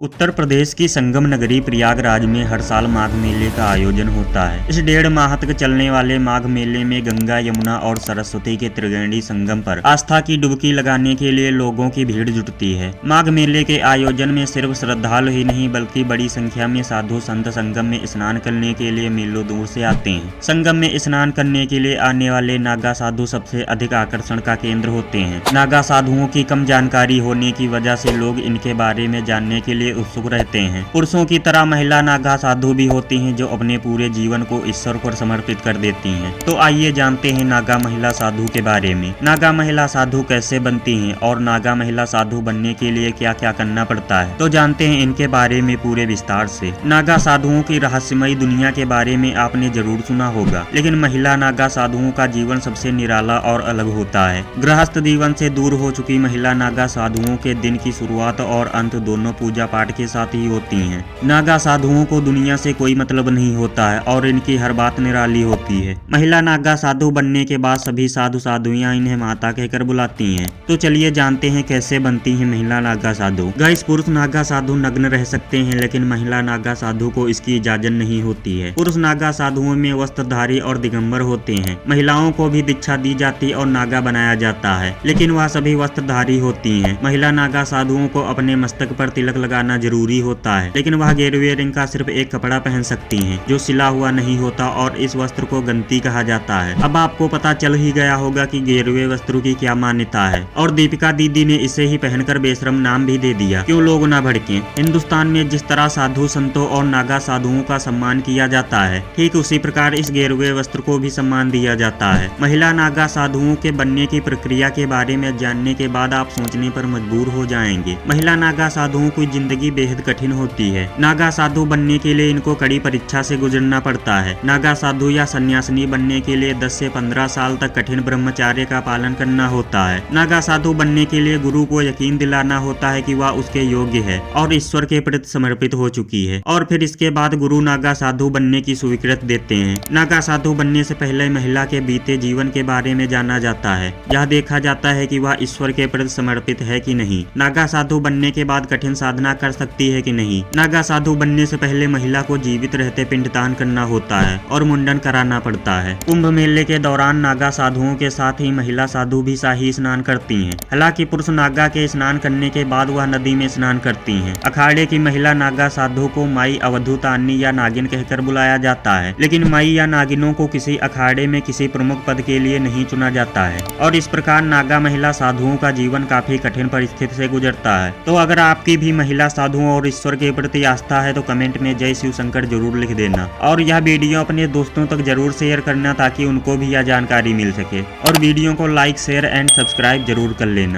उत्तर प्रदेश की संगम नगरी प्रयागराज में हर साल माघ मेले का आयोजन होता है। इस 1.5 माह तक चलने वाले माघ मेले में गंगा, यमुना और सरस्वती के त्रिवेणी संगम पर आस्था की डुबकी लगाने के लिए लोगों की भीड़ जुटती है। माघ मेले के आयोजन में सिर्फ श्रद्धालु ही नहीं बल्कि बड़ी संख्या में साधु संत संगम में स्नान करने के लिए मीलों दूर से आते हैं। संगम में स्नान करने के लिए आने वाले नागा साधु सबसे अधिक आकर्षण का केंद्र होते हैं। नागा साधुओं की कम जानकारी होने की वजह से लोग इनके बारे में जानने के लिए उत्सुक रहते हैं। पुरुषों की तरह महिला नागा साधु भी होती हैं जो अपने पूरे जीवन को ईश्वर पर समर्पित कर देती हैं। तो आइए जानते हैं नागा महिला साधु के बारे में। नागा महिला साधु कैसे बनती हैं और नागा महिला साधु बनने के लिए क्या क्या करना पड़ता है, तो जानते हैं इनके बारे में पूरे विस्तार से। नागा साधुओं की रहस्यमयी दुनिया के बारे में आपने जरूर सुना होगा, लेकिन महिला नागा साधुओं का जीवन सबसे निराला और अलग होता है। गृहस्थ जीवन से दूर हो चुकी महिला नागा साधुओं के दिन की शुरुआत और अंत दोनों पूजा पाठ के साथ ही होती हैं। नागा साधुओं को दुनिया से कोई मतलब नहीं होता है और इनकी हर बात निराली होती है। महिला नागा साधु बनने के बाद सभी साधु साधुयां इन्हें माता कहकर बुलाती हैं। तो चलिए जानते हैं कैसे बनती है महिला नागा साधु। गाइस, पुरुष नागा साधु नग्न रह सकते हैं, लेकिन महिला नागा साधु को इसकी इजाजत नहीं होती है। पुरुष नागा साधुओं में वस्त्रधारी और दिगंबर होते हैं। महिलाओं को भी दीक्षा दी जाती और नागा बनाया जाता है, लेकिन वह सभी वस्त्रधारी होती हैं। महिला नागा साधुओं को अपने मस्तक पर तिलक लगाना जरूरी होता है, लेकिन वह गेरुए रंग का सिर्फ एक कपड़ा पहन सकती हैं, जो सिला हुआ नहीं होता और इस वस्त्र को गंती कहा जाता है। अब आपको पता चल ही गया होगा कि गेरुए वस्त्र की क्या मान्यता है, और दीपिका दीदी ने इसे ही पहनकर बेशरम नाम भी दे दिया। क्यों लोग ना भड़के। हिंदुस्तान में जिस तरह साधु संतों और नागा साधुओं का सम्मान किया जाता है, ठीक उसी प्रकार इस गेरुए वस्त्र को भी सम्मान दिया जाता है। महिला नागा साधुओं के बनने की प्रक्रिया के बारे में जानने के बाद आप सोचने पर मजबूर हो जाएंगे। महिला नागा साधुओं की जिंदगी बेहद कठिन होती है। नागा साधु बनने के लिए इनको कड़ी परीक्षा से गुजरना पड़ता है। नागा साधु या सन्यासिनी बनने के लिए 10 से 15 साल तक कठिन ब्रह्मचर्य का पालन करना होता है। नागा साधु बनने के लिए गुरु को यकीन दिलाना होता है कि वह उसके योग्य है और ईश्वर के प्रति समर्पित हो चुकी है, और फिर इसके बाद गुरु नागा साधु बनने की स्वीकृति देते हैं। नागा साधु बनने से पहले महिला के बीते जीवन के बारे में जाना जाता है। यह देखा जाता है कि वह ईश्वर के प्रति समर्पित है कि नहीं। नागा साधु बनने के बाद कठिन साधना कर सकती है कि नहीं। नागा साधु बनने से पहले महिला को जीवित रहते पिंडदान करना होता है और मुंडन कराना पड़ता है। कुंभ मेले के दौरान नागा साधुओं के साथ ही महिला साधु भी शाही स्नान करती हैं। हालांकि पुरुष नागा के स्नान करने के बाद वह नदी में स्नान करती हैं। अखाड़े की महिला नागा साधु को माई अवधूतानी या नागिन कहकर बुलाया जाता है, लेकिन माई या नागिनों को किसी अखाड़े में किसी प्रमुख पद के लिए नहीं चुना जाता है, और इस प्रकार नागा महिला साधुओं का जीवन काफी कठिन परिस्थिति से गुजरता है। तो अगर आपकी भी महिला साधुओं और ईश्वर के प्रति आस्था है तो कमेंट में जय शिव शंकर जरूर लिख देना, और यह वीडियो अपने दोस्तों तक जरूर शेयर करना ताकि उनको भी यह जानकारी मिल सके, और वीडियो को लाइक, शेयर एंड सब्सक्राइब जरूर कर लेना।